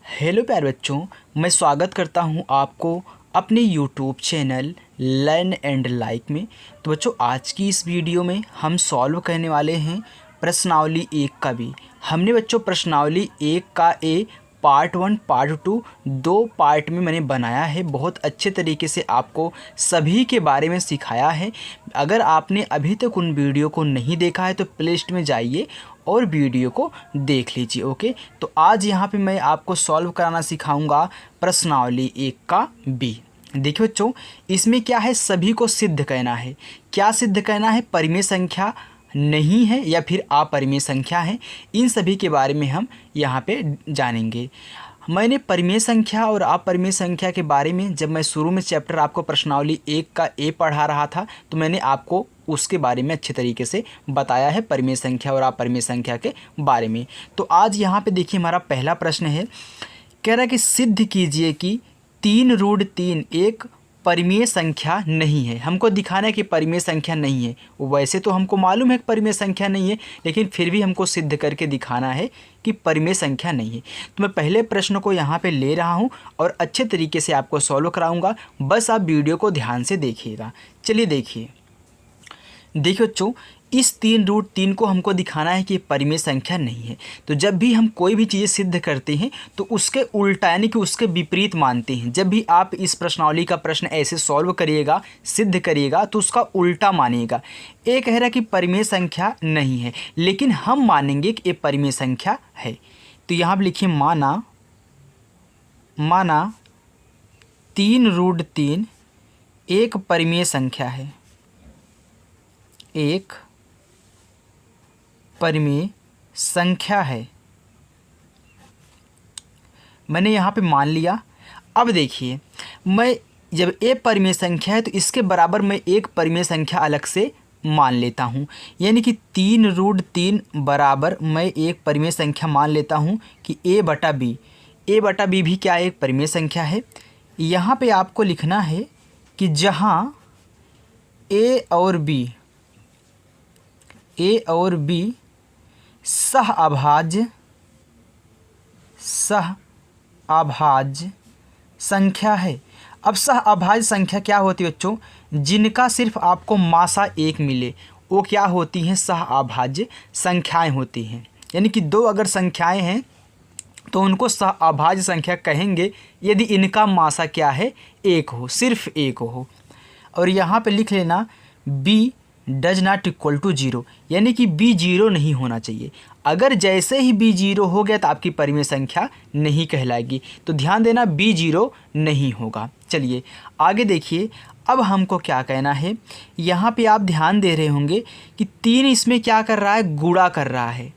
Hello प्यारे बच्चों, मैं स्वागत करता हूं आपको अपने YouTube channel learn and like में। तो बच्चों, आज की इस वीडियो में हम सॉल्व करने वाले हैं प्रश्नावली 1 का बी। हमने बच्चों प्रश्नावली 1 का ए पार्ट 1 पार्ट 2 दो पार्ट में मैंने बनाया है। बहुत अच्छे तरीके से आपको सभी के बारे में सिखाया है। अगर आपने अभी तक उन वीडियो को नहीं देखा है तो प्लेलिस्ट में जाइए और वीडियो को देख लीजिए। ओके, तो आज यहाँ पे मैं आपको सॉल्व कराना सिखाऊंगा प्रश्नावली 1 का बी। देखिए बच्चों, इसमें क्या है, सभी को सिद्ध करना है। क्या सिद्ध करना है? परिमेय संख्या नहीं है या फिर अपरिमेय संख्या है, इन सभी के बारे में हम यहाँ पे जानेंगे। मैंने परिमेय संख्या और अपरिमेय संख्या के बारे में जब मैं शुरू में चैप्टर आपको प्रश्नावली 1 का ए पढ़ा रहा था तो मैंने आपको उसके बारे में अच्छे तरीके से बताया है, परिमेय संख्या और अपरिमेय संख्या के बारे में। तो आज यहाँ पे देखिए, हमारा पहला प्रश्न है, कह रहा है कि सिद्ध कीजिए कि 3√3 एक परिमेय संख्या नहीं है। हमको दिखाना है कि परिमेय संख्या नहीं है। वैसे तो हमको मालूम है कि परिमेय संख्या नहीं है, लेकिन फिर भी हमको सिद्ध करके दिखाना है कि परिमेय संख्या नहीं है। तो मैं पहले प्रश्न को यहाँ पे ले रहा हूँ और अच्छे तरीके से आपको सॉल्व कराऊंगा। बस आप वीडियो को ध्यान से देखिएगा। चलिए देखिए बच्चों, इस 3√3 को हमको दिखाना है कि परिमेय संख्या नहीं है। तो जब भी हम कोई भी चीज़ सिद्ध करते हैं तो उसके उल्टा यानी कि उसके विपरीत मानते हैं। जब भी आप इस प्रश्नावली का प्रश्न ऐसे सॉल्व करिएगा, सिद्ध करिएगा, तो उसका उल्टा मानिएगा। ये कह रहा है कि परिमेय संख्या नहीं है, लेकिन हम मानेंगे कि ये परिमेय संख्या है। तो यहाँ पर लिखिए, माना 3√3 एक परिमेय संख्या है। एक परिमेय संख्या है, मैंने यहाँ पे मान लिया। अब देखिए, मैं जब ए परिमेय संख्या है तो इसके बराबर मैं एक परिमेय संख्या अलग से मान लेता हूँ। यानी कि 3√3 बराबर मैं एक परिमेय संख्या मान लेता हूँ कि ए बटा बी भी क्या एक परिमेय संख्या है। यहाँ पे आपको लिखना है कि जहाँ ए और बी सहअभाज्य संख्या है। अब सहअभाज्य संख्या क्या होती है बच्चों? जिनका सिर्फ आपको मासा 1 मिले, वो क्या होती हैं? सहअभाज्य संख्याएं होती हैं। यानी कि दो अगर संख्याएं हैं तो उनको सहअभाज्य संख्या कहेंगे यदि इनका मासा क्या है? 1 हो, सिर्फ 1 हो। और यहाँ पे लिख लेना b does not equal to 0, यानी कि b 0 नहीं होना चाहिए। अगर जैसे ही b 0 हो गया तो आपकी परिमेय संख्या नहीं कहलाएगी। तो ध्यान देना, b 0 नहीं होगा। चलिए आगे देखिए, अब हमको क्या कहना है। यहाँ पे आप ध्यान दे रहे होंगे कि 3 इसमें क्या कर रहा है? गुणा कर रहा है।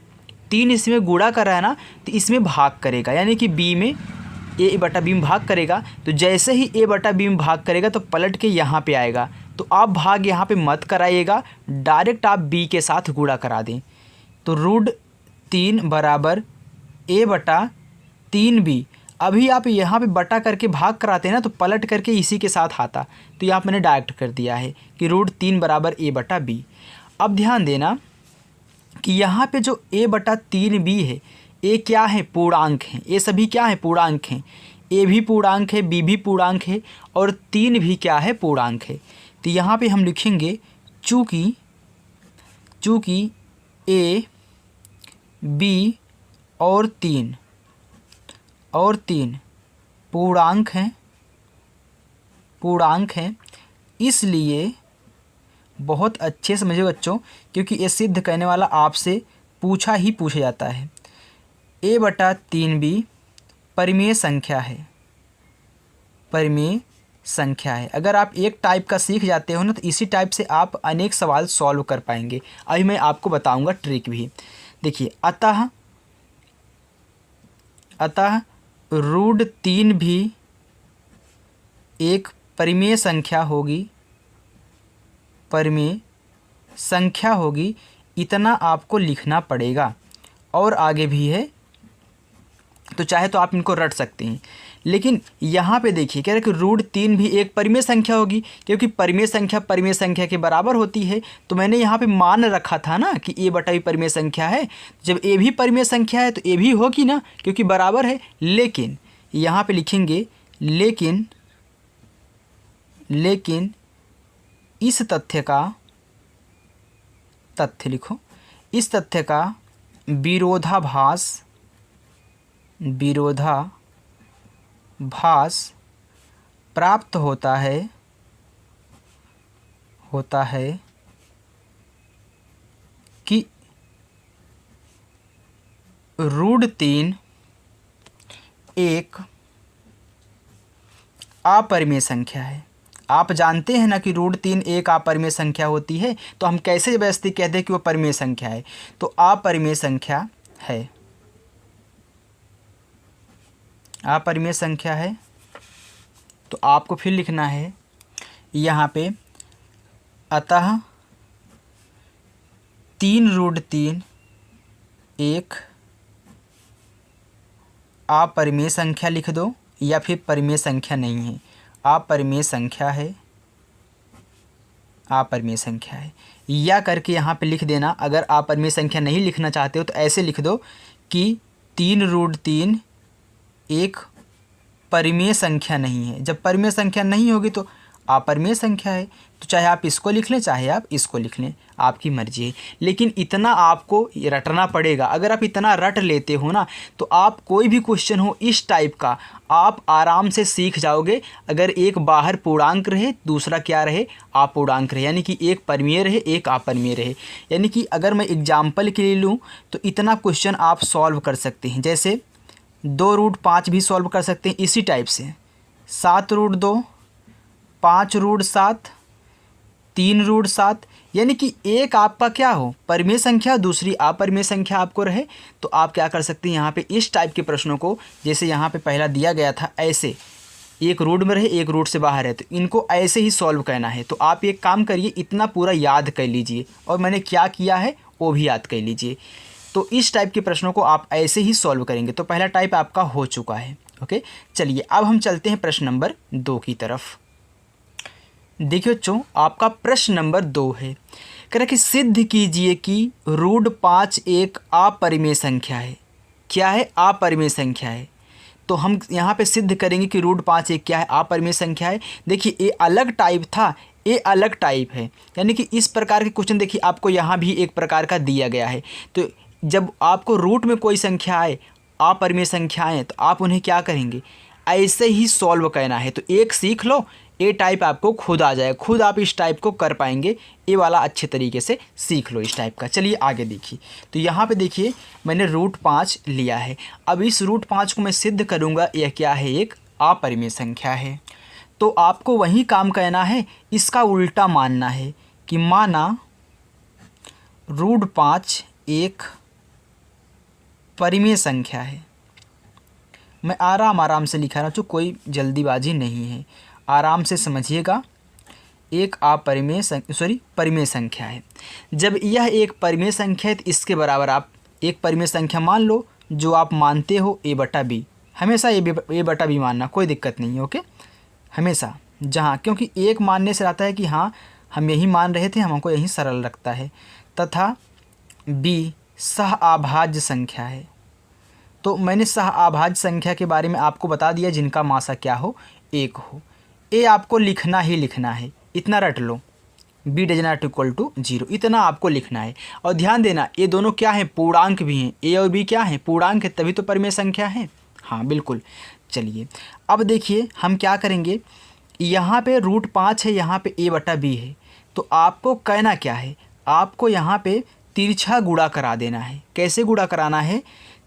3 इसमें गुणा कर रहा है ना, तो इसमें भाग करेगा, यानी कि b में a बटा b में भाग करेगा। तो जैसे ही a बटा b में भाग करेगा तो पलट के यहाँ पे आएगा। तो आप भाग यहाँ पे मत कराइएगा, डायरेक्ट आप b के साथ गुणा करा दें। तो √3 बराबर a बटा 3b। अभी आप यहाँ पे बटा करके भाग कराते हैं ना, तो पलट करके इसी के साथ आता। तो यहाँ मैंने डायरेक्ट कर दिया है कि √3 बराबर a बटा b। अब ध्यान देना कि यहाँ पे जो a बटा 3b है, ए क्या है? पूर्णांक हैं। ये सभी क्या है? पूर्णांक हैं। ए भी पूर्णांक है, बी भी पूर्णांक है और 3 भी क्या है? पूर्णांक है। तो यहाँ पे हम लिखेंगे चूँकि ए, बी और 3 पूर्णांक हैं, इसलिए बहुत अच्छे समझे बच्चों, क्योंकि ये सिद्ध करने वाला आपसे पूछा जाता है। a बटा 3b परिमेय संख्या है। अगर आप एक टाइप का सीख जाते हो ना, तो इसी टाइप से आप अनेक सवाल सॉल्व कर पाएंगे। अभी मैं आपको बताऊंगा ट्रिक भी। देखिए, अतः √3 भी एक परिमेय संख्या होगी, इतना आपको लिखना पड़ेगा। और आगे भी है, तो चाहे तो आप इनको रट सकते हैं, लेकिन यहाँ पे देखिए कह रहे कि √3 भी एक परिमेय संख्या होगी, क्योंकि परिमेय संख्या के बराबर होती है। तो मैंने यहाँ पे मान रखा था ना कि a बटा b परिमेय संख्या है। जब a भी परिमेय संख्या है तो a भी होगी ना, क्योंकि बराबर है। लेकिन यहाँ पे लिखेंगे लेकिन इस तथ्य लिखो, इस तथ्य का विरोधाभास प्राप्त होता है कि √3 एक अपरिमेय संख्या है। आप जानते हैं ना कि √3 एक अपरिमेय संख्या होती है, तो हम कैसे ज़बरदस्ती कहते हैं कि वो परिमेय संख्या है। तो अपरिमेय संख्या है, अपरिमेय संख्या है। तो आपको फिर लिखना है यहाँ पे, अतः 3√3 एक अपरिमेय संख्या लिख दो, या फिर परिमेय संख्या नहीं है, अपरिमेय संख्या है, अपरिमेय संख्या है, या करके यहाँ पे लिख देना। अगर आप परिमेय संख्या नहीं लिखना चाहते हो तो ऐसे लिख दो कि 3√3 एक परिमेय संख्या नहीं है। जब परिमेय संख्या नहीं होगी तो अपरिमेय संख्या है। तो चाहे आप इसको लिख लें चाहे आप इसको लिख लें, आपकी मर्जी है। लेकिन इतना आपको रटना पड़ेगा। अगर आप इतना रट लेते हो ना तो आप कोई भी क्वेश्चन हो इस टाइप का आप आराम से सीख जाओगे। अगर एक बाहर पूर्णांक रहे, दूसरा क्या रहे, अपूर्णांक रहे, यानी कि एक परिमेय रहे एक अपरिमेय रहे। यानी कि अगर मैं एग्जाम्पल के लिए लूँ तो इतना क्वेश्चन आप सॉल्व कर सकते हैं। जैसे 2√5 भी सॉल्व कर सकते हैं इसी टाइप से, 7√2, 5√7, 3√7। यानी कि एक आपका क्या हो परिमेय संख्या, दूसरी अपरिमेय संख्या आपको रहे। तो आप क्या कर सकते हैं यहाँ पे इस टाइप के प्रश्नों को, जैसे यहाँ पे पहला दिया गया था ऐसे, एक रूट में रहे एक रूट से बाहर है, तो इनको ऐसे ही सॉल्व करना है। तो आप एक काम करिए, इतना पूरा याद कर लीजिए और मैंने क्या किया है वो भी याद कर लीजिए। तो इस टाइप के प्रश्नों को आप ऐसे ही सॉल्व करेंगे। तो पहला टाइप आपका हो चुका है। ओके, चलिए अब हम चलते हैं प्रश्न नंबर 2 की तरफ। देखिए बच्चों, आपका प्रश्न नंबर 2 है, कह रहा कि सिद्ध कीजिए कि √5 एक अपरिमेय संख्या है। क्या है? अपरिमेय संख्या है। तो हम यहाँ पे सिद्ध करेंगे कि √5 एक क्या है, अपरिमेय संख्या है। देखिए ये अलग टाइप था, ये अलग टाइप है। यानी कि इस प्रकार के क्वेश्चन देखिए आपको यहाँ भी एक प्रकार का दिया गया है। तो जब आपको रूट में कोई संख्या आए, अपरिमेय संख्या आए, तो आप उन्हें क्या करेंगे, ऐसे ही सॉल्व करना है। तो एक सीख लो, ए टाइप आपको खुद आ जाए, खुद आप इस टाइप को कर पाएंगे। ये वाला अच्छे तरीके से सीख लो इस टाइप का। चलिए आगे देखिए। तो यहाँ पे देखिए मैंने √5 लिया है। अब इस √5 को मैं सिद्ध करूँगा यह क्या है, एक अपरिमेय संख्या है। तो आपको वही काम करना है, इसका उल्टा मानना है कि माना √5 एक परिमेय संख्या है। मैं आराम से लिखा रहा हूँ, कोई जल्दीबाजी नहीं है, आराम से समझिएगा। एक परिमेय संख्या है। जब यह एक परिमेय संख्या है तो इसके बराबर आप एक परिमेय संख्या मान लो जो आप मानते हो a/b। हमेशा a/b मानना, कोई दिक्कत नहीं है। ओके, हमेशा जहाँ, क्योंकि एक मानने से आता है कि हाँ हम यही मान रहे थे, हमको यही सरल लगता है। तथा b सहअभाज्य संख्या है। तो मैंने सहअभाज्य संख्या के बारे में आपको बता दिया जिनका मासा क्या हो, 1 हो। ए आपको लिखना ही लिखना है, इतना रट लो, b ≠ 0, इतना आपको लिखना है। और ध्यान देना ये दोनों क्या हैं, पूर्णांक भी हैं। ए और बी क्या हैं, पूर्णांक है, तभी तो परिमेय संख्या है। हाँ बिल्कुल। चलिए अब देखिए हम क्या करेंगे, यहाँ पे √5 है, यहाँ पे a/b है। तो आपको कहना क्या है, आपको यहाँ पे तिरछा गुणा करा देना है। कैसे गुणा कराना है,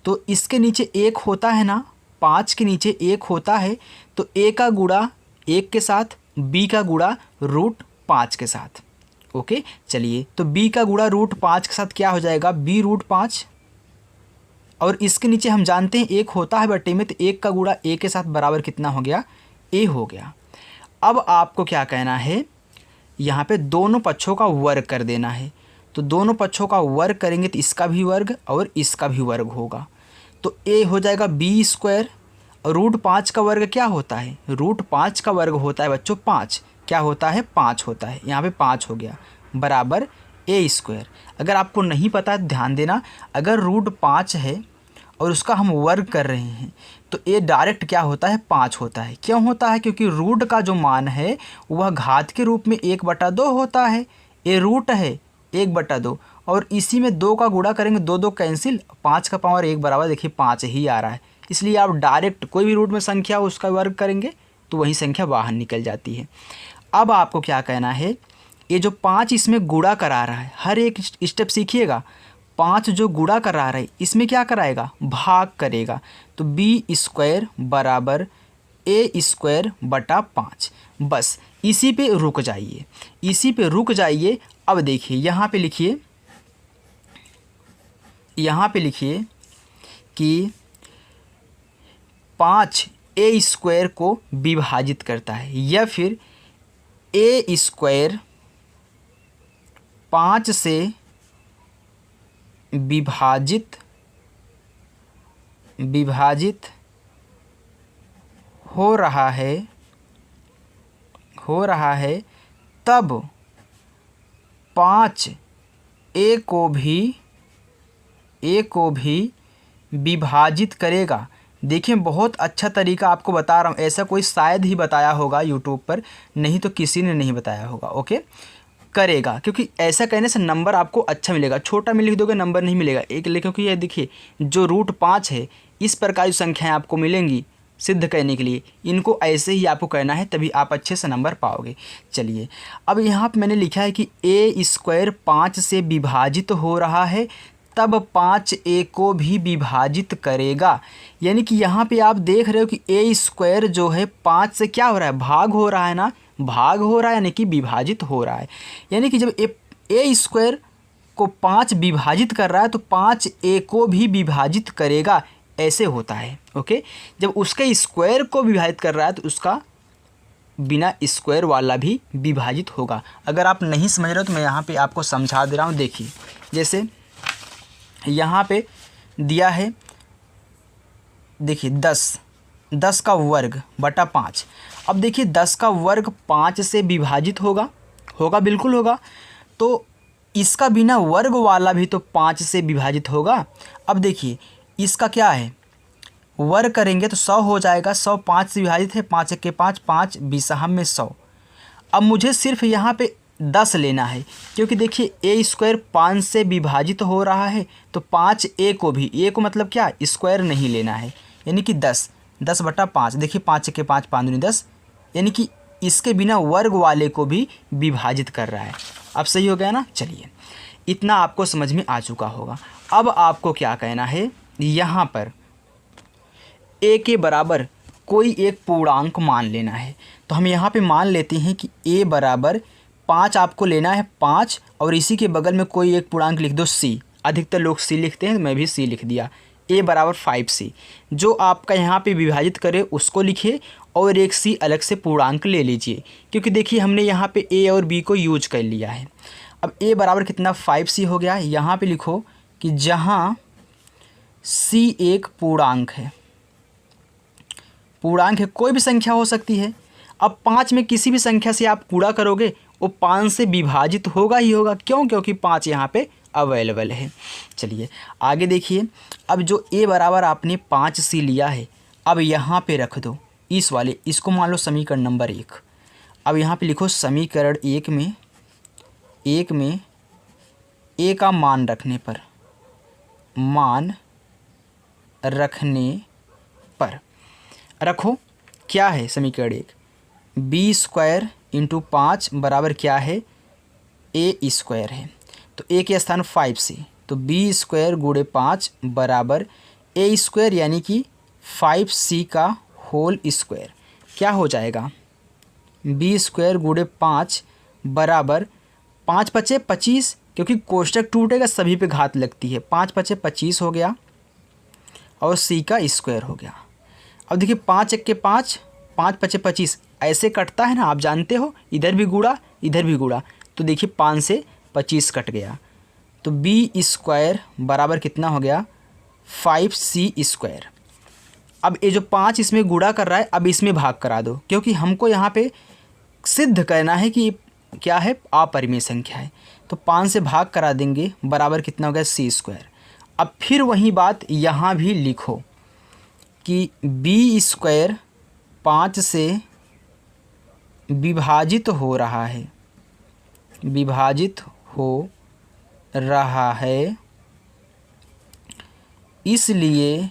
तो इसके नीचे 1 होता है ना, 5 के नीचे 1 होता है, तो a का गुणा 1 के साथ, b का गुणा √5 के साथ। ओके, चलिए तो b का गुणा √5 के साथ क्या हो जाएगा, b√5। और इसके नीचे हम जानते हैं 1 होता है बटे में, तो 1 का गुणा a के साथ बराबर कितना हो गया, a हो गया। अब आपको क्या कहना है, यहाँ पे दोनों पक्षों का वर्ग कर देना है। तो दोनों पक्षों का वर्ग करेंगे तो इसका भी वर्ग और इसका भी वर्ग होगा। तो a हो जाएगा b² रूट 5 का वर्ग क्या होता है? रूट 5 का वर्ग होता है बच्चों 5। क्या होता है? 5 होता है। यहाँ पे 5 हो गया बराबर ए स्क्वायर। अगर आपको नहीं पता है ध्यान देना, अगर रूट 5 है और उसका हम वर्ग कर रहे हैं तो ए डायरेक्ट क्या होता है? 5 होता है। क्यों होता है? क्योंकि रूट का जो मान है वह घात के रूप में 1/2 होता है। ए रूट है 1/2 और इसी में 2 का गुणा करेंगे, 2 2 कैंसिल, 5 का पावर 1 बराबर देखिए 5 ही आ रहा है। इसलिए आप डायरेक्ट कोई भी रूट में संख्या हो उसका वर्ग करेंगे तो वही संख्या बाहर निकल जाती है। अब आपको क्या कहना है, ये जो 5 इसमें गुणा करा रहा है, हर एक स्टेप सीखिएगा। 5 जो गुणा करा रहा है इसमें क्या कराएगा? भाग करेगा। तो बी स्क्वायर बराबर ए स्क्वायर बटा 5। बस इसी पे रुक जाइए, इसी पे रुक जाइए। अब देखिए यहाँ पे लिखिए, यहाँ पे लिखिए कि 5 ए स्क्वायर को विभाजित करता है, या फिर ए स्क्वायर 5 से विभाजित हो रहा है तब 5 ए को भी विभाजित करेगा। देखिए बहुत अच्छा तरीका आपको बता रहा हूँ, ऐसा कोई शायद ही बताया होगा यूट्यूब पर, नहीं तो किसी ने नहीं बताया होगा। ओके, करेगा, क्योंकि ऐसा कहने से नंबर आपको अच्छा मिलेगा। छोटा में लिख दोगे नंबर नहीं मिलेगा एक, क्योंकि ये देखिए जो रूट 5 है इस प्रकार की संख्याएं आपको मिलेंगी सिद्ध करने के लिए, इनको ऐसे ही आपको कहना है तभी आप अच्छे से नंबर पाओगे। चलिए अब यहाँ पर मैंने लिखा है कि ए स्क्वायर 5 से विभाजित हो रहा है तब 5 ए को भी विभाजित करेगा। यानी कि यहाँ पे आप देख रहे हो कि ए स्क्वायर जो है 5 से क्या हो रहा है? भाग हो रहा है ना, भाग हो रहा है यानी कि विभाजित हो रहा है। यानी कि जब ए स्क्वायर को 5 विभाजित कर रहा है तो 5 ए को भी विभाजित करेगा, ऐसे होता है। ओके, जब उसके स्क्वायर को विभाजित कर रहा है तो उसका बिना स्क्वायर वाला भी विभाजित होगा। अगर आप नहीं समझ रहे हो तो मैं यहाँ पे आपको समझा दे रहा हूँ। देखिए जैसे यहाँ पे दिया है, देखिए 10 का वर्ग बटा 5। अब देखिए 10 का वर्ग 5 से विभाजित होगा, बिल्कुल होगा। तो इसका बिना वर्ग वाला भी तो 5 से विभाजित होगा। अब देखिए इसका क्या है, वर्ग करेंगे तो 100 हो जाएगा। 100 5 से विभाजित है, 5 1 के 5, 5 बीसहम में 100। अब मुझे सिर्फ यहाँ पे 10 लेना है, क्योंकि देखिए ए स्क्वायर 5 से विभाजित हो रहा है तो 5 ए को भी, ए को मतलब क्या, स्क्वायर नहीं लेना है, यानी कि 10 बटा 5। देखिए 5 1 के 5, 5 दूनी 10, यानी कि इसके बिना वर्ग वाले को भी विभाजित कर रहा है। अब सही हो गया ना। चलिए इतना आपको समझ में आ चुका होगा। अब आपको क्या कहना है, यहाँ पर ए के बराबर कोई एक पूर्णांक मान लेना है। तो हम यहाँ पे मान लेते हैं कि ए बराबर 5 आपको लेना है, 5, और इसी के बगल में कोई एक पूर्णांक लिख दो सी। अधिकतर लोग सी लिखते हैं, मैं भी सी लिख दिया। ए बराबर 5c, जो आपका यहाँ पे विभाजित करे उसको लिखिए और एक सी अलग से पूर्णांक ले लीजिए, क्योंकि देखिए हमने यहाँ पे ए और बी को यूज कर लिया है। अब ए बराबर कितना, 5c हो गया। यहाँ पे लिखो कि जहाँ c एक पूर्णांक है, कोई भी संख्या हो सकती है। अब 5 में किसी भी संख्या से आप पूरा करोगे वो 5 से विभाजित होगा ही होगा। क्यों? क्योंकि 5 यहाँ पे अवेलेबल है। चलिए आगे देखिए, अब जो ए बराबर आपने 5c लिया है, अब यहाँ पे रख दो इस वाले, इसको मान लो समीकरण नंबर 1। अब यहाँ पे लिखो समीकरण 1 में ए का मान रखने पर रखो क्या है समीकरण 1, बी स्क्वायर इंटू 5 बराबर क्या है, ए स्क्वायर है। तो ए के स्थान 5c, तो बी स्क्वायर गुणे 5 बराबर ए स्क्वायर यानी कि 5c का होल स्क्वायर। क्या हो जाएगा, बी स्क्वायर गुणे 5 बराबर 5 पचे 25, क्योंकि कोष्टक टूटेगा सभी पे घात लगती है, 5 पचे 25 हो गया और c का स्क्वायर हो गया। अब देखिए 5 1 के 5, 5 पचे 25 ऐसे कटता है ना, आप जानते हो, इधर भी गुणा इधर भी गुणा, तो देखिए 5 से 25 कट गया। तो बी स्क्वायर बराबर कितना हो गया, 5c स्क्वायर। अब ये जो 5 इसमें गुणा कर रहा है, अब इसमें भाग करा दो, क्योंकि हमको यहाँ पे सिद्ध करना है कि क्या है, अपरिमेय संख्या है। तो 5 से भाग करा देंगे, बराबर कितना हो गया, c²। अब फिर वही बात यहाँ भी लिखो कि b² 5 से विभाजित हो रहा है, विभाजित हो रहा है, इसलिए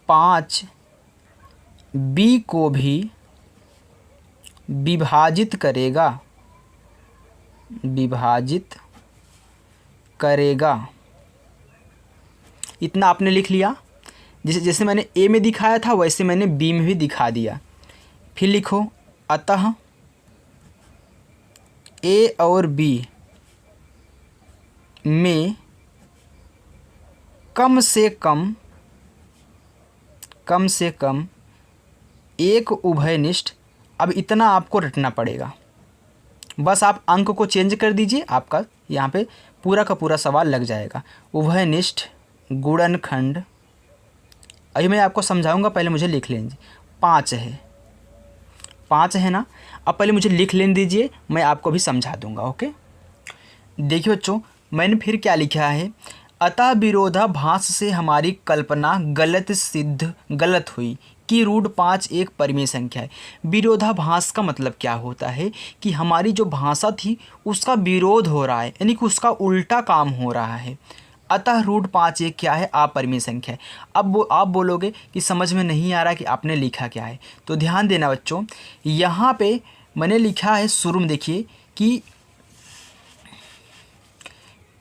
5 b को भी विभाजित करेगा, विभाजित करेगा। इतना आपने लिख लिया। जैसे मैंने ए में दिखाया था वैसे मैंने बी में भी दिखा दिया। फिर लिखो, अतः ए और बी में कम से कम एक उभयनिष्ठ। अब इतना आपको रटना पड़ेगा, बस आप अंक को चेंज कर दीजिए, आपका यहाँ पे पूरा का पूरा सवाल लग जाएगा। उभयनिष्ठ गुणनखंड, अभी मैं आपको समझाऊंगा, पहले मुझे लिख लेंगे। 5 है ना। अब पहले मुझे लिख लेने दीजिए, मैं आपको भी समझा दूंगा। ओके, देखिए बच्चों, मैंने फिर क्या लिखा है, अतः विरोधाभास से हमारी कल्पना गलत हुई कि √5 एक परिमेय संख्या है। विरोधाभास का मतलब क्या होता है कि हमारी जो भाषा थी उसका विरोध हो रहा है, यानी कि उसका उल्टा काम हो रहा है। अतः √5 एक क्या है, अपरिमेय संख्या है। अब वो आप बोलोगे कि समझ में नहीं आ रहा कि आपने लिखा क्या है, तो ध्यान देना बच्चों, यहाँ पे मैंने लिखा है शुरू में, देखिए कि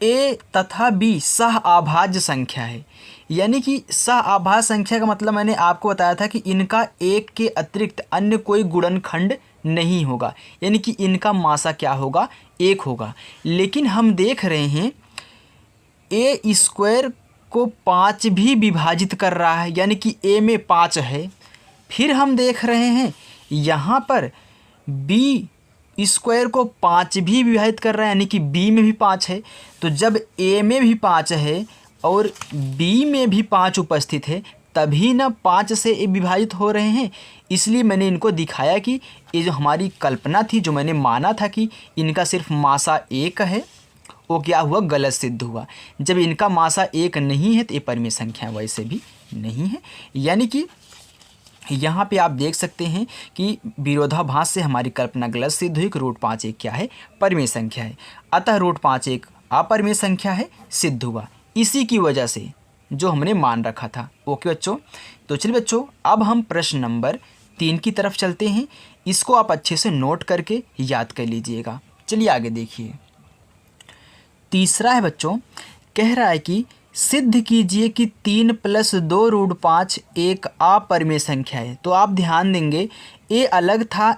ए तथा बी सह अभाज्य संख्या है। यानी कि सह अभाज्य संख्या का मतलब मैंने आपको बताया था कि इनका एक के अतिरिक्त अन्य कोई गुणनखंड नहीं होगा, यानी कि इनका मासा क्या होगा, 1 होगा। लेकिन हम देख रहे हैं a² को 5 भी विभाजित कर रहा है, यानी कि a में 5 है। फिर हम देख रहे हैं यहाँ पर b² को 5 भी विभाजित कर रहा है, यानी कि b में भी 5 है। तो जब a में भी 5 है और b में भी 5 उपस्थित है, तभी ना 5 से ये विभाजित हो रहे हैं। इसलिए मैंने इनको दिखाया कि ये जो हमारी कल्पना थी, जो मैंने माना था कि इनका सिर्फ मासा 1 है, वो क्या हुआ, गलत सिद्ध हुआ। जब इनका मासा 1 नहीं है तो ये परिमेय संख्या वैसे भी नहीं है। यानी कि यहाँ पे आप देख सकते हैं कि विरोधाभास से हमारी कल्पना गलत सिद्ध हुई कि √5 एक क्या है, परिमेय संख्या है। अतः √5 एक अपरिमेय संख्या है, सिद्ध हुआ इसी की वजह से जो हमने मान रखा था। ओके बच्चों, तो चलिए बच्चों, अब हम प्रश्न नंबर 3 की तरफ चलते हैं। इसको आप अच्छे से नोट करके याद कर लीजिएगा। चलिए आगे देखिए। तीसरा है बच्चों, कह रहा है कि सिद्ध कीजिए कि 3 + 2 √5 एक अपरिमेय संख्या है। तो आप ध्यान देंगे, ए अलग था,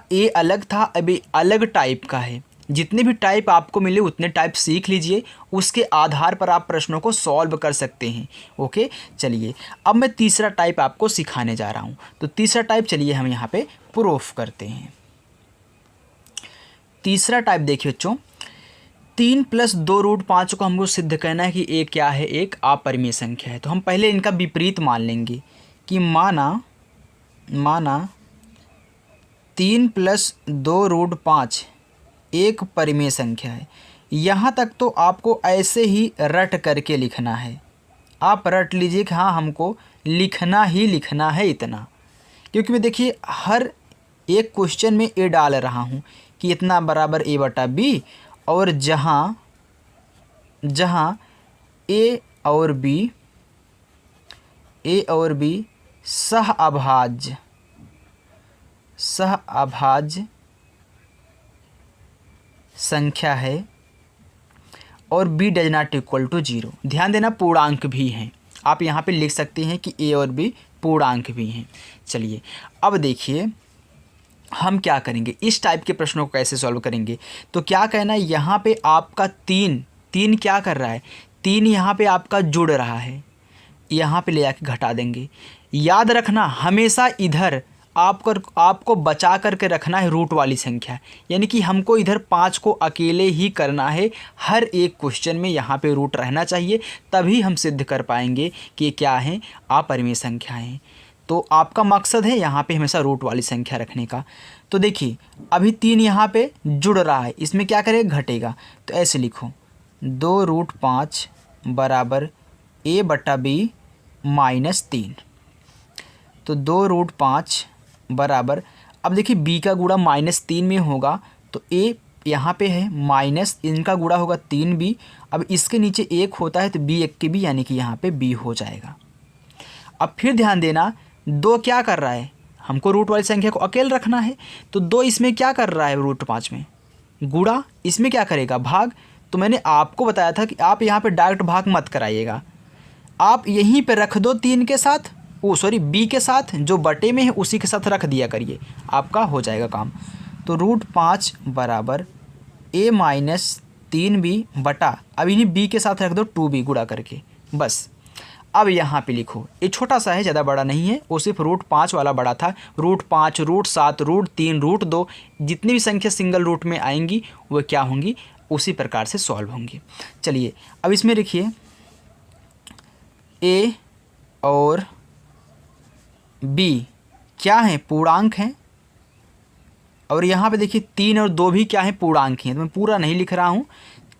अब ये अलग टाइप का है। जितने भी टाइप आपको मिले उतने टाइप सीख लीजिए, उसके आधार पर आप प्रश्नों को सॉल्व कर सकते हैं। ओके, चलिए अब मैं तीसरा टाइप आपको सिखाने जा रहा हूँ। तो तीसरा टाइप चलिए हम यहाँ पे प्रूफ करते हैं। तीसरा टाइप देखिए बच्चों, 3 + 2 √5 को हमको सिद्ध करना है कि ये क्या है, एक अपरिमेय संख्या है। तो हम पहले इनका विपरीत मान लेंगे कि माना 3 + 2 √5 एक परिमेय संख्या है। यहाँ तक तो आपको ऐसे ही रट करके लिखना है। आप रट लीजिए कि हाँ, हमको लिखना ही लिखना है इतना, क्योंकि मैं देखिए हर एक क्वेश्चन में ए डाल रहा हूँ कि इतना बराबर a/b, और जहाँ a और b सह अभाज्य संख्या है और b does not equal to 0। ध्यान देना, पूर्णांक भी हैं। आप यहाँ पे लिख सकते हैं कि a और b पूर्णांक भी हैं। चलिए अब देखिए हम क्या करेंगे, इस टाइप के प्रश्नों को कैसे सॉल्व करेंगे। तो क्या कहना है, यहाँ पे आपका 3 क्या कर रहा है, 3 यहाँ पे आपका जुड़ रहा है, यहाँ पे ले आके घटा देंगे। याद रखना, हमेशा इधर आपको बचा करके रखना है रूट वाली संख्या, यानी कि हमको इधर 5 को अकेले ही करना है। हर एक क्वेश्चन में यहाँ पे रूट रहना चाहिए, तभी हम सिद्ध कर पाएंगे कि ये क्या है, अपरिमेय संख्याएं हैं। तो आपका मकसद है यहाँ पे हमेशा रूट वाली संख्या रखने का। तो देखिए अभी 3 यहाँ पे जुड़ रहा है, इसमें क्या करेगा, घटेगा। तो ऐसे लिखो 2√5 बराबर a/b -3। तो 2√5 बराबर, अब देखिए b का गुणा -3 में होगा तो a यहाँ पे है, माइनस इनका गुणा होगा 3b। अब इसके नीचे 1 होता है तो b 1 के b, यानी कि यहाँ पे b हो जाएगा। अब फिर ध्यान देना, 2 क्या कर रहा है, हमको रूट वाली संख्या को अकेले रखना है। तो 2 इसमें क्या कर रहा है, √5 में गुणा, इसमें क्या करेगा, भाग। तो मैंने आपको बताया था कि आप यहाँ पे डायरेक्ट भाग मत कराइएगा, आप यहीं पे रख दो 3 के साथ, b के साथ, जो बटे में है उसी के साथ रख दिया करिए, आपका हो जाएगा काम। तो √5 बराबर a -3b बटा, अब इन्हीं b के साथ रख दो 2b गुणा करके, बस। अब यहाँ पे लिखो, ये छोटा सा है, ज़्यादा बड़ा नहीं है, वो सिर्फ √5 वाला बड़ा था। √5, √7, √3, √2, जितनी भी संख्या सिंगल रूट में आएंगी वो क्या होंगी, उसी प्रकार से सॉल्व होंगी। चलिए अब इसमें लिखिए a और b क्या हैं, पूर्णांक हैं। और यहाँ पे देखिए 3 और 2 भी क्या हैं, पूर्णांक हैं। तो मैं पूरा नहीं लिख रहा हूँ,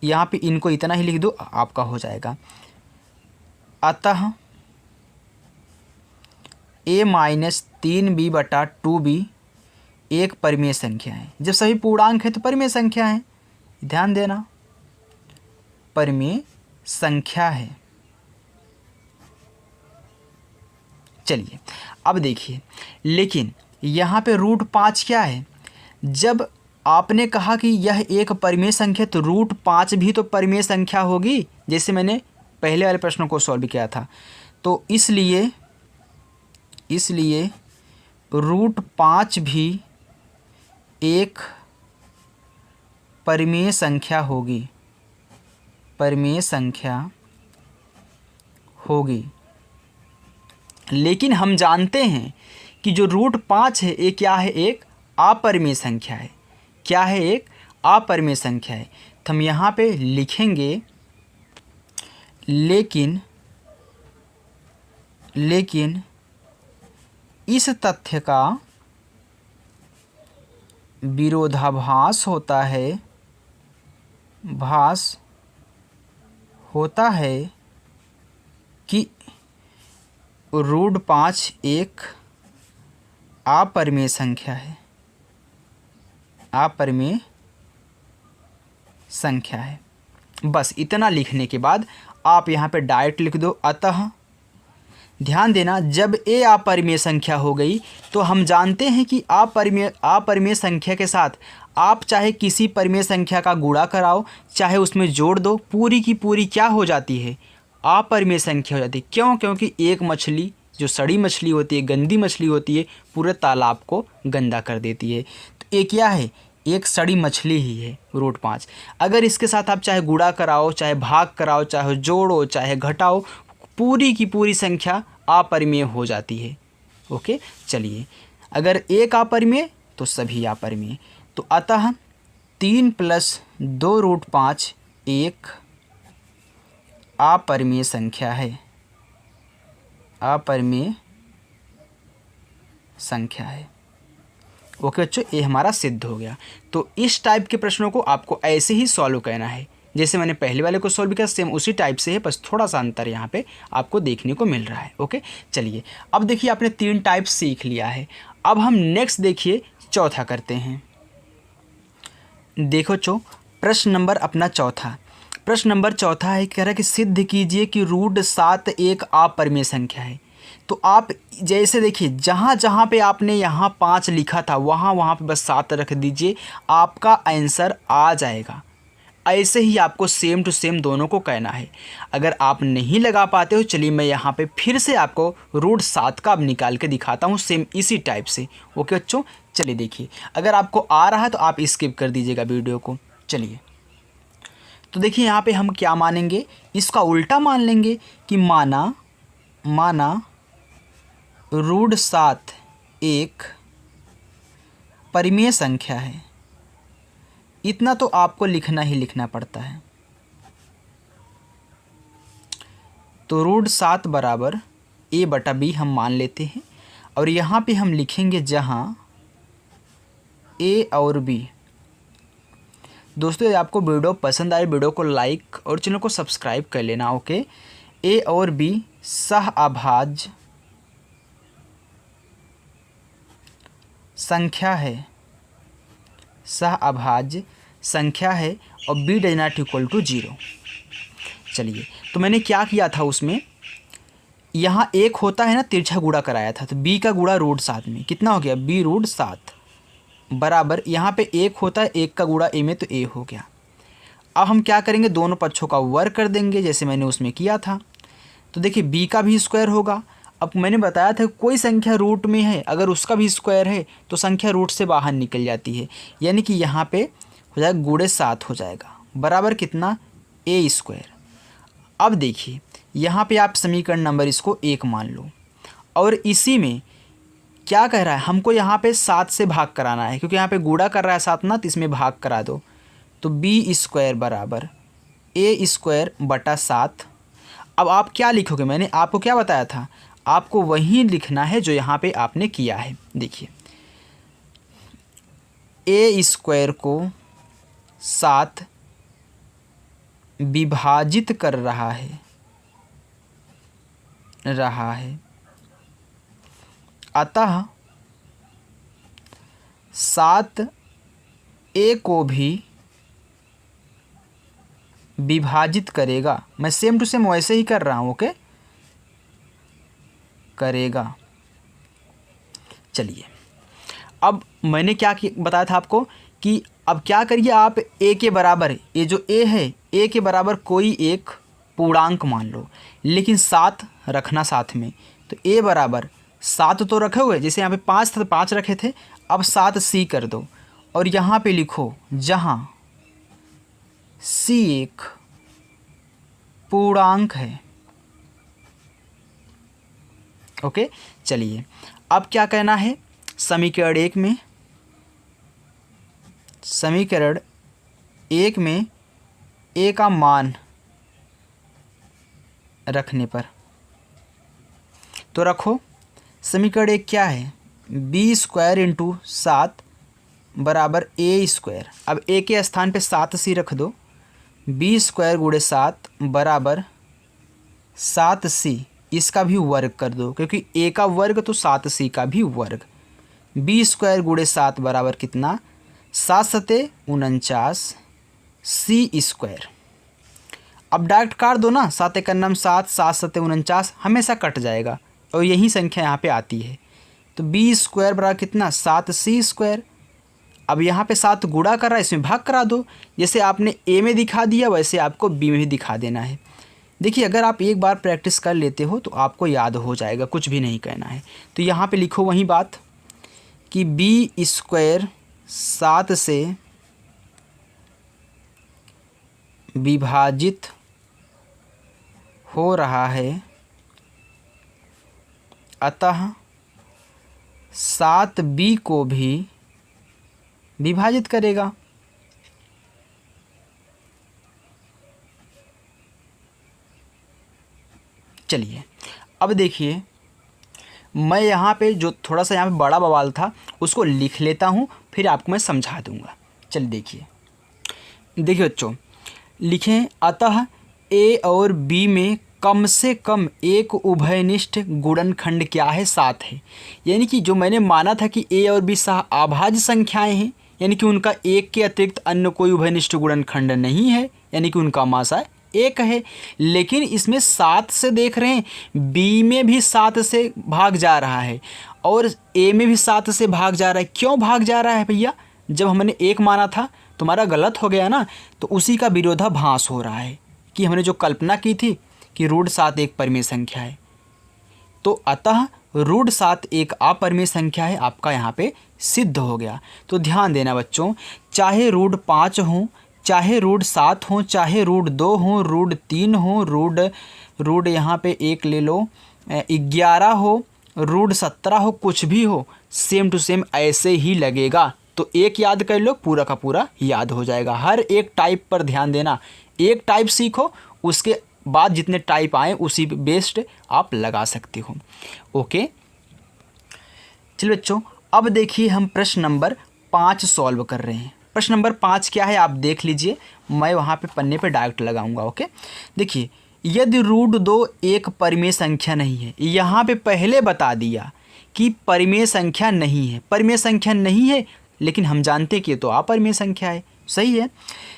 यहाँ पे इनको इतना ही लिख दो, आपका हो जाएगा। अतः a -3b बटा 2b एक परिमेय संख्या है। जब सभी पूर्णांक है तो परिमेय संख्या है, ध्यान देना, परिमेय संख्या है। चलिए अब देखिए, लेकिन यहाँ पे √5 क्या है, जब आपने कहा कि यह एक परिमेय संख्या तो √5 भी तो परिमेय संख्या होगी, जैसे मैंने पहले वाले प्रश्नों को सॉल्व किया था। तो इसलिए √5 भी एक परिमेय संख्या होगी, परिमेय संख्या होगी। लेकिन हम जानते हैं कि जो √5 है ये क्या है, एक अपरिमेय संख्या है। क्या है, एक अपरिमेय संख्या है। तो हम यहाँ पे लिखेंगे लेकिन इस तथ्य का विरोधाभास होता है कि √5 एक अपरिमेय संख्या है, अपरिमेय संख्या है। बस इतना लिखने के बाद आप यहाँ पे डायरेक्ट लिख दो अतः। ध्यान देना, जब a अपरिमेय संख्या हो गई तो हम जानते हैं कि अपरिमेय संख्या के साथ आप चाहे किसी परिमेय संख्या का गुणा कराओ, चाहे उसमें जोड़ दो, पूरी की पूरी क्या हो जाती है, अपरिमेय संख्या हो जाती है। क्यों? क्योंकि एक मछली जो सड़ी मछली होती है, गंदी मछली होती है, पूरे तालाब को गंदा कर देती है। तो ये क्या है, एक सड़ी मछली ही है √5। अगर इसके साथ आप चाहे गुणा कराओ, चाहे भाग कराओ, चाहे जोड़ो, चाहे घटाओ, पूरी की पूरी संख्या अपरिमेय हो जाती है। ओके, चलिए अगर एक अपरिमेय तो सभी अपरिमेय। तो अतः 3 + 2√5 एक अपरिमेय संख्या है, अपरिमेय संख्या है। ओके बच्चों, ये हमारा सिद्ध हो गया। तो इस टाइप के प्रश्नों को आपको ऐसे ही सॉल्व करना है, जैसे मैंने पहले वाले को सॉल्व किया सेम उसी टाइप से है, बस थोड़ा सा अंतर यहाँ पे आपको देखने को मिल रहा है। ओके, चलिए अब देखिए आपने 3 टाइप सीख लिया है। अब हम नेक्स्ट देखिए चौथा करते हैं। देखो प्रश्न नंबर अपना चौथा, प्रश्न नंबर चौथा है, कह रहा है कि सिद्ध कीजिए कि √7 एक अपरिमेय संख्या है। तो आप जैसे देखिए जहाँ जहाँ पे आपने यहाँ 5 लिखा था वहाँ पे बस 7 रख दीजिए, आपका आंसर आ जाएगा। ऐसे ही आपको सेम टू सेम दोनों को कहना है। अगर आप नहीं लगा पाते हो, चलिए मैं यहाँ पे फिर से आपको √7 का अब निकाल के दिखाता हूँ सेम इसी टाइप से। ओके बच्चों, चलिए देखिए, अगर आपको आ रहा है तो आप स्किप कर दीजिएगा वीडियो को। चलिए तो देखिए यहाँ पे हम क्या मानेंगे, इसका उल्टा मान लेंगे कि माना √7 एक परिमेय संख्या है, इतना तो आपको लिखना ही लिखना पड़ता है। तो √7 बराबर a/b हम मान लेते हैं और यहाँ पे हम लिखेंगे जहाँ a और b। दोस्तों यदि आपको वीडियो पसंद आए वीडियो को लाइक और चैनल को सब्सक्राइब कर लेना। ओके, a और b सहअभाज्य संख्या है, सहअभाज्य संख्या है और b does not equal to 0। चलिए, तो मैंने क्या किया था उसमें, यहाँ एक होता है ना तिरछा गुणा कराया था, तो b का गुणा √7 में कितना हो गया, b √7 बराबर यहाँ पे एक होता है, एक का गुणा a में, तो a हो गया। अब हम क्या करेंगे, दोनों पक्षों का वर्ग कर देंगे जैसे मैंने उसमें किया था। तो देखिए b का भी स्क्वायर होगा। अब मैंने बताया था कोई संख्या रूट में है, अगर उसका भी स्क्वायर है तो संख्या रूट से बाहर निकल जाती है, यानी कि यहाँ पे हो जाएगा गुणे 7 हो जाएगा बराबर कितना, a²। अब देखिए यहाँ पे आप समीकरण नंबर इसको 1 मान लो और इसी में क्या कह रहा है, हमको यहाँ पे 7 से भाग कराना है, क्योंकि यहाँ पे गुणा कर रहा है 7 ना, तो इसमें भाग करा दो। तो b² बराबर a²/7। अब आप क्या लिखोगे, मैंने आपको क्या बताया था, आपको वही लिखना है जो यहाँ पे आपने किया है। देखिए a² को 7 विभाजित कर रहा है अतः 7 a को भी विभाजित करेगा। मैं सेम टू सेम वैसे ही कर रहा हूँ, ओके, करेगा। चलिए, अब मैंने क्या बताया था आपको कि अब क्या करिए आप a के बराबर, ये जो a है a के बराबर कोई एक पूर्णांक मान लो, लेकिन 7 रखना साथ में। तो a बराबर 7 तो रखे हुए, जैसे यहाँ पे 5 था तो 5 रखे थे, अब 7c कर दो और यहाँ पे लिखो जहाँ c एक पूर्णांक है। ओके, चलिए अब क्या कहना है, समीकरण 1 में a का मान रखने पर, तो रखो समीकरण 1 क्या है, b² × 7 बराबर a²। अब a के स्थान पे 7c रख दो, b² × 7 बराबर 7c, इसका भी वर्ग कर दो, क्योंकि a का वर्ग तो 7c का भी वर्ग। b² × 7 बराबर कितना, 7×7 49 c²। अब डायरेक्ट काट दो ना, 7 × 7 7×7 49 हमेशा कट जाएगा और यही संख्या यहाँ पे आती है। तो b² बराबर कितना, 7c²। अब यहाँ पे 7 गुणा कर रहा है, इसमें भाग करा दो, जैसे आपने a में दिखा दिया वैसे आपको b में भी दिखा देना है। देखिए अगर आप एक बार प्रैक्टिस कर लेते हो तो आपको याद हो जाएगा, कुछ भी नहीं कहना है। तो यहाँ पे लिखो वही बात कि b² 7 से विभाजित हो रहा है अतः 7b को भी विभाजित करेगा। चलिए अब देखिए, मैं यहाँ पे जो थोड़ा सा यहाँ पे बड़ा बवाल था उसको लिख लेता हूँ, फिर आपको मैं समझा दूँगा। चलिए देखिए बच्चों, लिखें अतः a और b में कम से कम एक उभयनिष्ठ गुणनखंड क्या है, 7 है। यानी कि जो मैंने माना था कि a और b सहअभाज्य संख्याएं हैं, यानी कि उनका एक के अतिरिक्त अन्य कोई उभयनिष्ठ गुणनखंड नहीं है, यानी कि उनका मासा एक है। लेकिन इसमें 7 से देख रहे हैं, b में भी 7 से भाग जा रहा है और a में भी 7 से भाग जा रहा है। क्यों भाग जा रहा है भैया, जब हमने एक माना था तुम्हारा गलत हो गया ना, तो उसी का विरोधाभास हो रहा है कि हमने जो कल्पना की थी कि √7 एक परिमेय संख्या है, तो अतः √7 एक अपरिमेय संख्या है, आपका यहाँ पे सिद्ध हो गया। तो ध्यान देना बच्चों, चाहे √5 हो, चाहे √7 हो, चाहे √2 हो, √3 हो, रूट यहाँ पे एक ले लो 11 हो, √17 हो, कुछ भी हो, सेम टू सेम ऐसे ही लगेगा। तो एक याद कर लो, पूरा का पूरा याद हो जाएगा। हर एक टाइप पर ध्यान देना, एक टाइप सीखो, उसके बाद जितने टाइप आए उसी बेस्ड आप लगा सकते हो। ओके, चलिए बच्चों, अब देखिए हम प्रश्न नंबर 5 सॉल्व कर रहे हैं। प्रश्न नंबर 5 क्या है आप देख लीजिए, मैं वहाँ पे पन्ने पे डायरेक्ट लगाऊंगा। ओके, देखिए, यदि √2 एक परिमेय संख्या नहीं है, यहाँ पे पहले बता दिया कि परिमेय संख्या नहीं है। परिमेय संख्या नहीं है, लेकिन हम जानते हैं कि ये तो अपरिमेय संख्या है। सही है।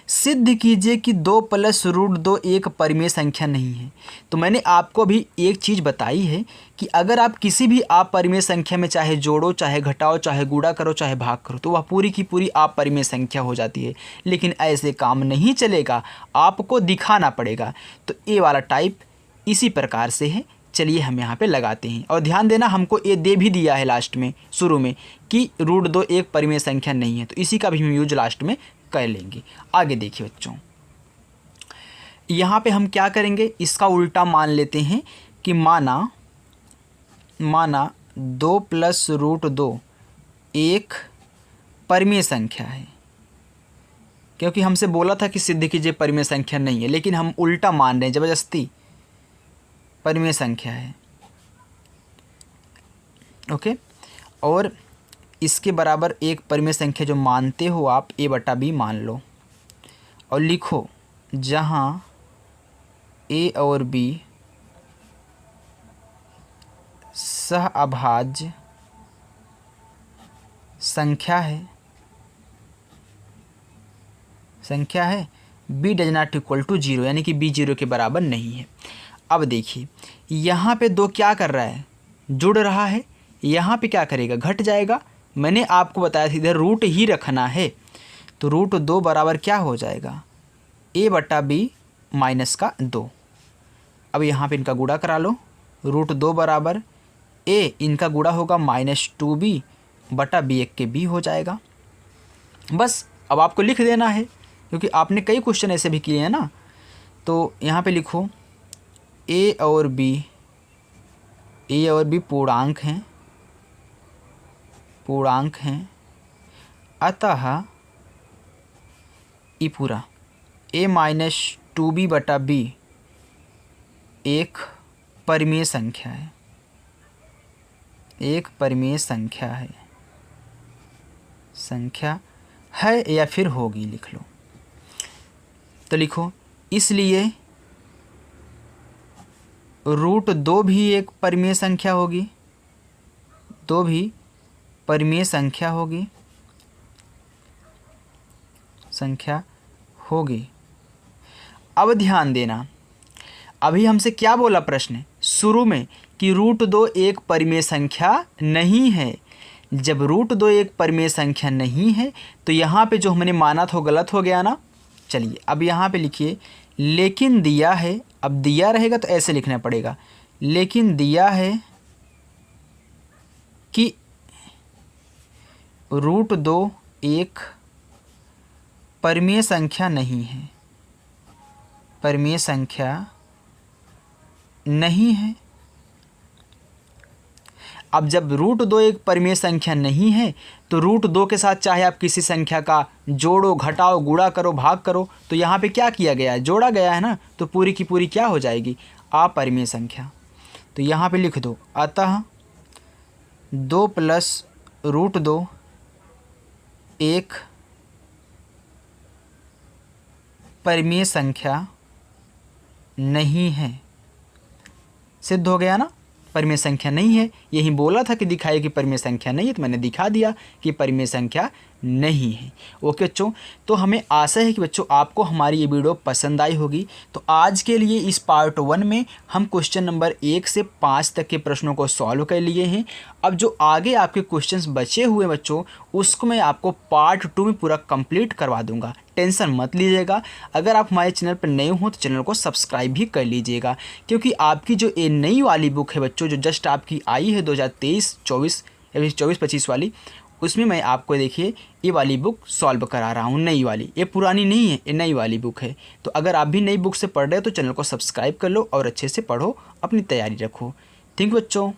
सिद्ध कीजिए कि 2 + √2 एक परिमेय संख्या नहीं है। तो मैंने आपको भी एक चीज़ बताई है कि अगर आप किसी भी अपरिमेय संख्या में चाहे जोड़ो, चाहे घटाओ, चाहे गुणा करो, चाहे भाग करो, तो वह पूरी की पूरी अपरिमेय संख्या हो जाती है। लेकिन ऐसे काम नहीं चलेगा, आपको दिखाना पड़ेगा। तो ये वाला टाइप इसी प्रकार से है। चलिए हम यहाँ पे लगाते हैं, और ध्यान देना हमको ये दे भी दिया है लास्ट में, शुरू में, कि √2 एक परिमेय संख्या नहीं है। तो इसी का भी हम यूज लास्ट में कर लेंगे। आगे देखिए बच्चों, यहाँ पे हम क्या करेंगे, इसका उल्टा मान लेते हैं कि माना 2 + √2 एक परिमेय संख्या है, क्योंकि हमसे बोला था कि सिद्ध कीजिए परिमेय संख्या नहीं है, लेकिन हम उल्टा मान रहे हैं, ज़बरदस्ती परिमेय संख्या है। ओके, और इसके बराबर एक परिमेय संख्या जो मानते हो आप, a/b मान लो, और लिखो जहाँ a और b सहअभाज्य संख्या है, b does not equal to 0, यानी कि b 0 के बराबर नहीं है। अब देखिए, यहाँ पे 2 क्या कर रहा है, जुड़ रहा है, यहाँ पे क्या करेगा, घट जाएगा। मैंने आपको बताया था इधर रूट ही रखना है, तो √2 बराबर क्या हो जाएगा, a/b - 2। अब यहाँ पे इनका गुणा करा लो, √2 बराबर a, इनका गुणा होगा -2b बटा b1 के b हो जाएगा। बस अब आपको लिख देना है, क्योंकि आपने कई क्वेश्चन ऐसे भी किए हैं ना। तो यहाँ पे लिखो a और b पूर्णांक हैं, अतः ये पूरा a - 2b बटा b एक परिमेय संख्या है, संख्या है या फिर होगी, लिख लो। तो लिखो, इसलिए √2 भी एक परिमेय संख्या होगी, 2 भी परिमेय संख्या होगी। अब ध्यान देना, अभी हमसे क्या बोला प्रश्न शुरू में कि √2 एक परिमेय संख्या नहीं है। जब √2 एक परिमेय संख्या नहीं है, तो यहाँ पे जो हमने माना था वो गलत हो गया ना। चलिए अब यहाँ पे लिखिए, लेकिन दिया है, अब दिया रहेगा तो ऐसे लिखना पड़ेगा, लेकिन दिया है कि √2 एक परिमेय संख्या नहीं है, अब जब √2 एक परिमेय संख्या नहीं है, तो √2 के साथ चाहे आप किसी संख्या का जोड़ो, घटाओ, गुणा करो, भाग करो, तो यहाँ पे क्या किया गया है, जोड़ा गया है ना, तो पूरी की पूरी क्या हो जाएगी, अपरिमेय संख्या। तो यहाँ पे लिख दो, अतः 2 + √2 एक परिमेय संख्या नहीं है। सिद्ध हो गया ना, परिमेय संख्या नहीं है। यही बोला था कि दिखाइए कि परिमेय संख्या नहीं है, तो मैंने दिखा दिया कि परिमेय संख्या नहीं है। ओके बच्चों, तो हमें आशा है कि बच्चों आपको हमारी ये वीडियो पसंद आई होगी। तो आज के लिए इस पार्ट 1 में हम क्वेश्चन नंबर 1 से 5 तक के प्रश्नों को सॉल्व कर लिए हैं। अब जो आगे आपके क्वेश्चंस बचे हुए बच्चों, उसको मैं आपको पार्ट 2 में पूरा कंप्लीट करवा दूंगा, टेंशन मत लीजिएगा। अगर आप हमारे चैनल पर नए हो तो चैनल को सब्सक्राइब भी कर लीजिएगा, क्योंकि आपकी जो ये नई वाली बुक है बच्चों, जो जस्ट आपकी आई है 2023-24 या 24-25 वाली, उसमें मैं आपको देखिए ये वाली बुक सॉल्व करा रहा हूँ, नई वाली। ये पुरानी नहीं है, ये नई वाली बुक है। तो अगर आप भी नई बुक से पढ़ रहे हो तो चैनल को सब्सक्राइब कर लो और अच्छे से पढ़ो, अपनी तैयारी रखो। थैंक यू बच्चों।